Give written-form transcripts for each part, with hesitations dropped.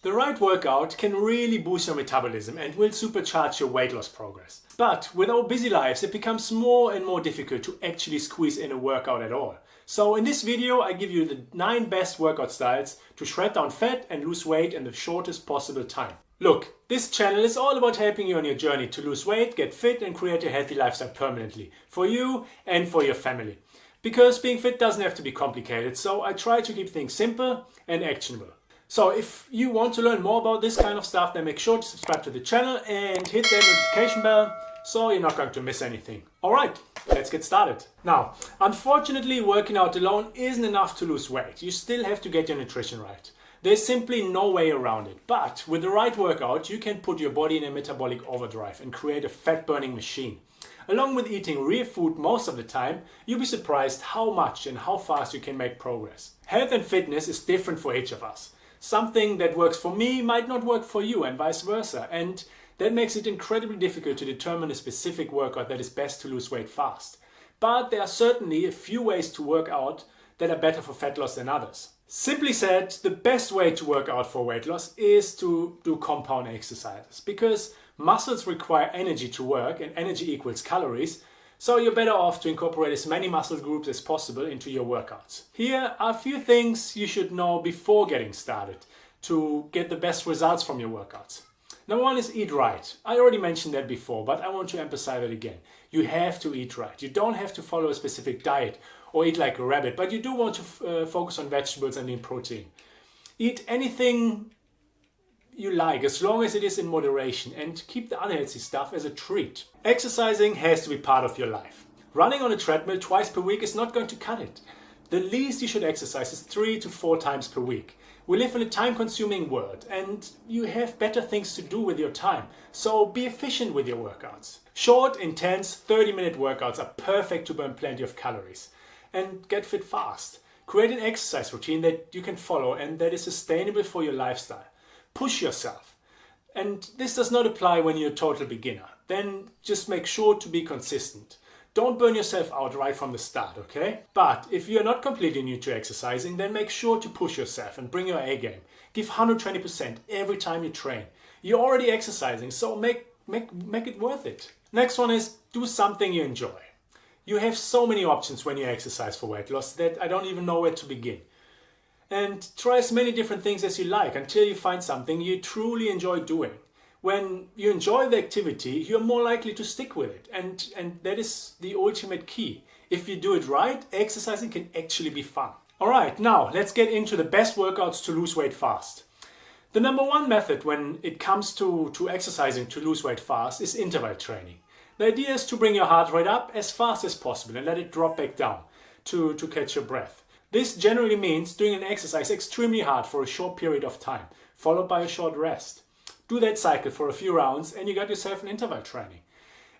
The right workout can really boost your metabolism and will supercharge your weight loss progress. But with our busy lives, it becomes more and more difficult to actually squeeze in a workout at all. So in this video, I give you the 9 best workout styles to shred down fat and lose weight in the shortest possible time. Look, this channel is all about helping you on your journey to lose weight, get fit and create a healthy lifestyle permanently for you and for your family. Because being fit doesn't have to be complicated, so I try to keep things simple and actionable. So if you want to learn more about this kind of stuff, then make sure to subscribe to the channel and hit that notification bell so you're not going to miss anything. Alright, let's get started. Now, unfortunately, working out alone isn't enough to lose weight. You still have to get your nutrition right. There's simply no way around it. But with the right workout, you can put your body in a metabolic overdrive and create a fat-burning machine. Along with eating real food most of the time, you'll be surprised how much and how fast you can make progress. Health and fitness is different for each of us. Something that works for me might not work for you and vice versa, and that makes it incredibly difficult to determine a specific workout that is best to lose weight fast. But there are certainly a few ways to work out that are better for fat loss than others. Simply said, the best way to work out for weight loss is to do compound exercises, because muscles require energy to work and energy equals calories, so you're better off to incorporate as many muscle groups as possible into your workouts. Here are a few things you should know before getting started to get the best results from your workouts. Number 1 is eat right. I already mentioned that before, but I want to emphasize it again. You have to eat right. You don't have to follow a specific diet or eat like a rabbit, but you do want to focus on vegetables and lean protein. Eat anything you like, as long as it is in moderation, and keep the unhealthy stuff as a treat. Exercising has to be part of your life. Running on a treadmill twice per week is not going to cut it. The least you should exercise is 3 to 4 times per week. We live in a time-consuming world and you have better things to do with your time, so be efficient with your workouts. Short, intense, 30-minute workouts are perfect to burn plenty of calories and get fit fast. Create an exercise routine that you can follow and that is sustainable for your lifestyle. Push yourself. And this does not apply when you're a total beginner. Then just make sure to be consistent. Don't burn yourself out right from the start, okay? But if you're not completely new to exercising, then make sure to push yourself and bring your A game. Give 120% every time you train. You're already exercising, so make it worth it. Next one is do something you enjoy. You have so many options when you exercise for weight loss that I don't even know where to begin. And try as many different things as you like until you find something you truly enjoy doing. When you enjoy the activity, you're more likely to stick with it. And that is the ultimate key. If you do it right, exercising can actually be fun. Alright, now let's get into the best workouts to lose weight fast. The number 1 method when it comes to exercising to lose weight fast is interval training. The idea is to bring your heart rate up as fast as possible and let it drop back down to catch your breath. This generally means doing an exercise extremely hard for a short period of time, followed by a short rest. Do that cycle for a few rounds and you got yourself an interval training.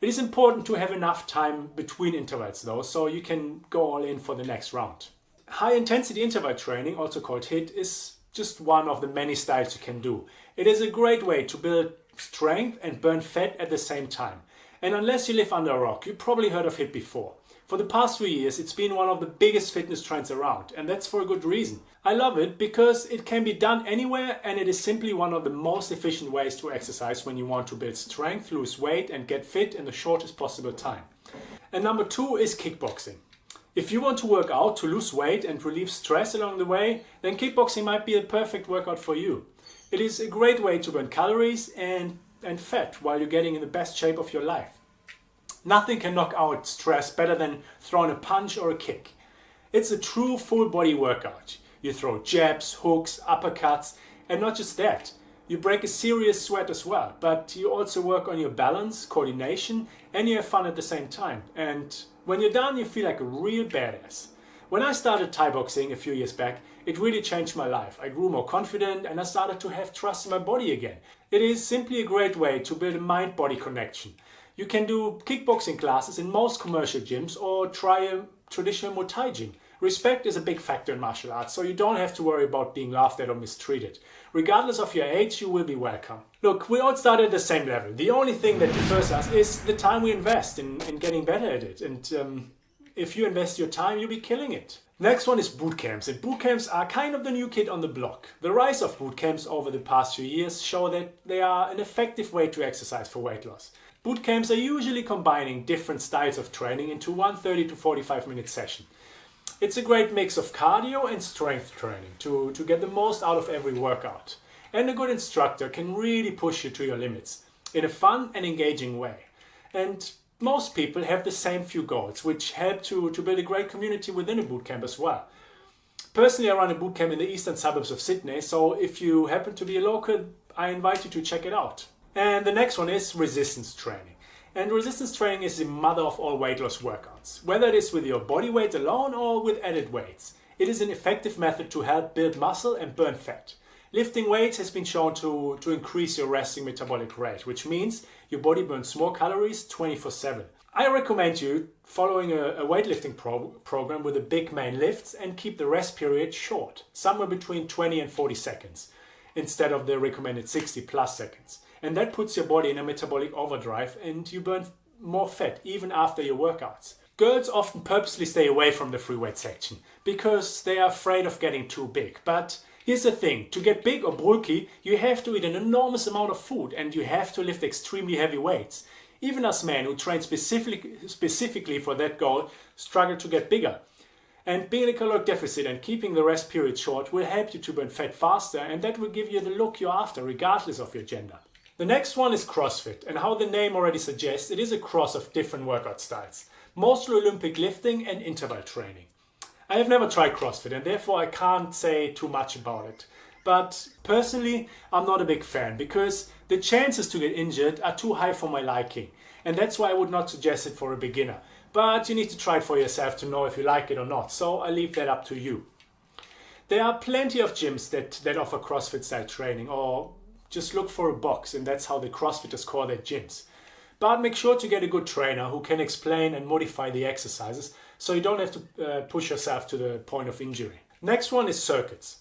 It is important to have enough time between intervals though, so you can go all in for the next round. High intensity interval training, also called HIIT, is just one of the many styles you can do. It is a great way to build strength and burn fat at the same time. And unless you live under a rock, you probably heard of HIIT before. For the past few years, it's been one of the biggest fitness trends around, and that's for a good reason. I love it because it can be done anywhere and it is simply one of the most efficient ways to exercise when you want to build strength, lose weight and get fit in the shortest possible time. And number 2 is kickboxing. If you want to work out to lose weight and relieve stress along the way, then kickboxing might be a perfect workout for you. It is a great way to burn calories and fat while you're getting in the best shape of your life. Nothing can knock out stress better than throwing a punch or a kick. It's a true full body workout. You throw jabs, hooks, uppercuts, and not just that. You break a serious sweat as well, but you also work on your balance, coordination, and you have fun at the same time. And when you're done, you feel like a real badass. When I started Thai boxing a few years back, it really changed my life. I grew more confident and I started to have trust in my body again. It is simply a great way to build a mind-body connection. You can do kickboxing classes in most commercial gyms or try a traditional Muay Thai gym. Respect is a big factor in martial arts, so you don't have to worry about being laughed at or mistreated. Regardless of your age, you will be welcome. Look, we all start at the same level. The only thing that differs us is the time we invest in getting better at it. And if you invest your time, you'll be killing it. Next one is boot camps, and boot camps are kind of the new kid on the block. The rise of boot camps over the past few years show that they are an effective way to exercise for weight loss. Boot camps are usually combining different styles of training into one 30 to 45 minute session. It's a great mix of cardio and strength training to get the most out of every workout. And a good instructor can really push you to your limits in a fun and engaging way. And most people have the same few goals, which help to build a great community within a bootcamp as well. Personally, I run a bootcamp in the eastern suburbs of Sydney, so if you happen to be a local, I invite you to check it out. And the next one is resistance training. And resistance training is the mother of all weight loss workouts. Whether it is with your body weight alone or with added weights, it is an effective method to help build muscle and burn fat. Lifting weights has been shown to increase your resting metabolic rate, which means your body burns more calories 24/7. I recommend you following a weightlifting program with a big main lifts and keep the rest period short, somewhere between 20 and 40 seconds, instead of the recommended 60 plus seconds. And that puts your body in a metabolic overdrive and you burn more fat even after your workouts. Girls often purposely stay away from the free weight section because they are afraid of getting too big. But here's the thing, to get big or bulky, you have to eat an enormous amount of food and you have to lift extremely heavy weights. Even us men who train specifically for that goal struggle to get bigger. And being in a caloric deficit and keeping the rest period short will help you to burn fat faster, and that will give you the look you're after regardless of your gender. The next one is CrossFit, and how the name already suggests, it is a cross of different workout styles, mostly Olympic lifting and interval training. I have never tried CrossFit and therefore I can't say too much about it. But personally, I'm not a big fan because the chances to get injured are too high for my liking. And that's why I would not suggest it for a beginner. But you need to try it for yourself to know if you like it or not. So I leave that up to you. There are plenty of gyms that offer CrossFit style training, or just look for a box, and that's how the CrossFitters call their gyms. But make sure to get a good trainer who can explain and modify the exercises so you don't have to push yourself to the point of injury. Next one is circuits.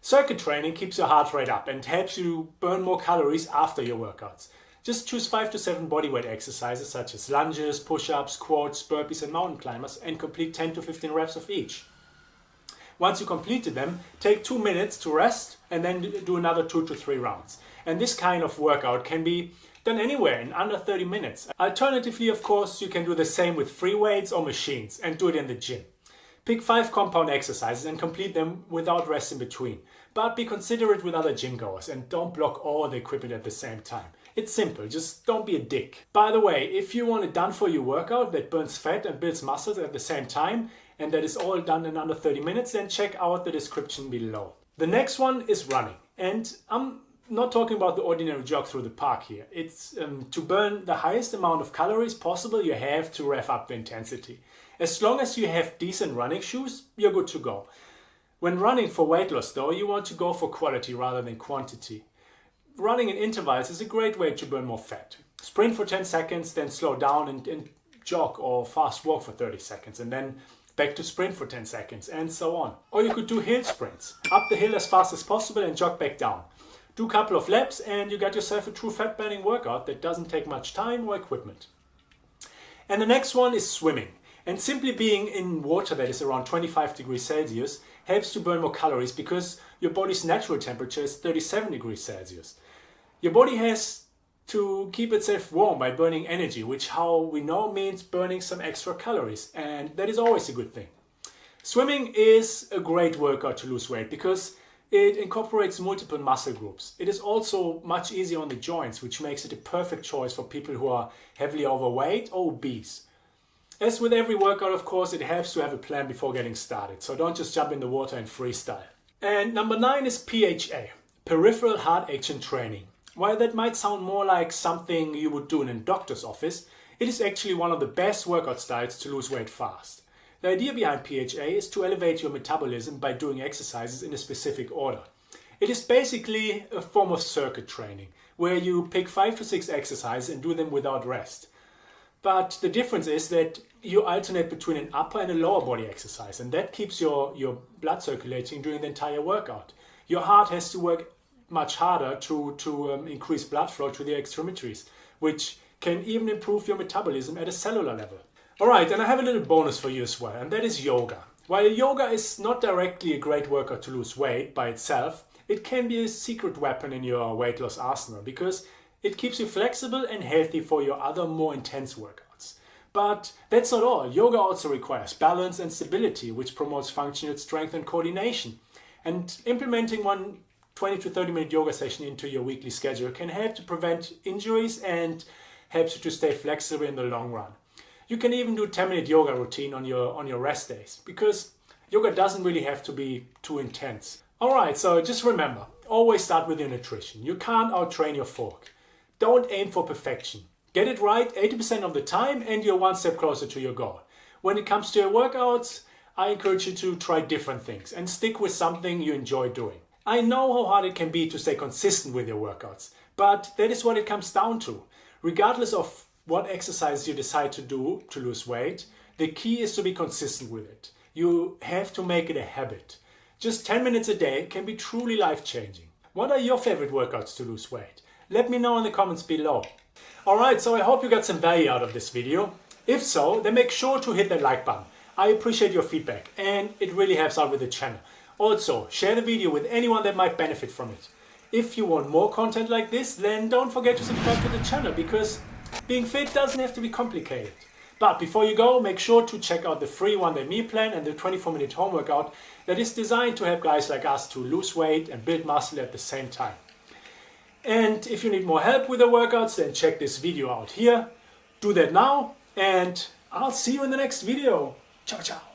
Circuit training keeps your heart rate up and helps you burn more calories after your workouts. Just choose 5 to 7 bodyweight exercises such as lunges, push-ups, squats, burpees and mountain climbers and complete 10 to 15 reps of each. Once you completed them, take 2 minutes to rest and then do another 2 to 3 rounds. And this kind of workout can be done anywhere in under 30 minutes. Alternatively, of course, you can do the same with free weights or machines and do it in the gym. Pick 5 compound exercises and complete them without rest in between. But be considerate with other gym goers and don't block all the equipment at the same time. It's simple, just don't be a dick. By the way, if you want a done-for-you workout that burns fat and builds muscles at the same time, and that is all done in under 30 minutes, then check out the description below. The next one is running. And I'm not talking about the ordinary jog through the park here. It's to burn the highest amount of calories possible, you have to rev up the intensity. As long as you have decent running shoes, you're good to go. When running for weight loss though, you want to go for quality rather than quantity. Running in intervals is a great way to burn more fat. Sprint for 10 seconds, then slow down and jog or fast walk for 30 seconds and then back to sprint for 10 seconds and so on. Or you could do hill sprints. Up the hill as fast as possible and jog back down. Do a couple of laps and you got yourself a true fat burning workout that doesn't take much time or equipment. And the next one is swimming. And simply being in water that is around 25 degrees Celsius helps to burn more calories because your body's natural temperature is 37 degrees Celsius. Your body has to keep itself warm by burning energy, which how we know means burning some extra calories, and that is always a good thing. Swimming is a great workout to lose weight because it incorporates multiple muscle groups. It is also much easier on the joints, which makes it a perfect choice for people who are heavily overweight or obese. As with every workout, of course, it helps to have a plan before getting started, so don't just jump in the water and freestyle. And number 9 is PHA, Peripheral Heart Action Training. While that might sound more like something you would do in a doctor's office, it is actually one of the best workout styles to lose weight fast. The idea behind PHA is to elevate your metabolism by doing exercises in a specific order. It is basically a form of circuit training, where you pick 5 to 6 exercises and do them without rest. But the difference is that you alternate between an upper and a lower body exercise, and that keeps your blood circulating during the entire workout. Your heart has to work much harder to increase blood flow to the extremities, which can even improve your metabolism at a cellular level. Alright, and I have a little bonus for you as well, and that is yoga. While yoga is not directly a great workout to lose weight by itself, it can be a secret weapon in your weight loss arsenal because it keeps you flexible and healthy for your other more intense workouts. But that's not all. Yoga also requires balance and stability, which promotes functional strength and coordination. And implementing one 20 to 30 minute yoga session into your weekly schedule can help to prevent injuries and helps you to stay flexible in the long run. You can even do a 10-minute yoga routine on your rest days because yoga doesn't really have to be too intense. Alright, so just remember, always start with your nutrition. You can't outtrain your fork. Don't aim for perfection. Get it right 80% of the time and you're one step closer to your goal. When it comes to your workouts, I encourage you to try different things and stick with something you enjoy doing. I know how hard it can be to stay consistent with your workouts, but that is what it comes down to. Regardless of what exercise you decide to do to lose weight, the key is to be consistent with it. You have to make it a habit. Just 10 minutes a day can be truly life-changing. What are your favorite workouts to lose weight? Let me know in the comments below. Alright, so I hope you got some value out of this video. If so, then make sure to hit that like button. I appreciate your feedback and it really helps out with the channel. Also, share the video with anyone that might benefit from it. If you want more content like this, then don't forget to subscribe to the channel because being fit doesn't have to be complicated. But before you go, make sure to check out the free One Day Meal Plan and the 24-minute home workout that is designed to help guys like us to lose weight and build muscle at the same time. And if you need more help with the workouts, then check this video out here. Do that now and I'll see you in the next video. Ciao, ciao.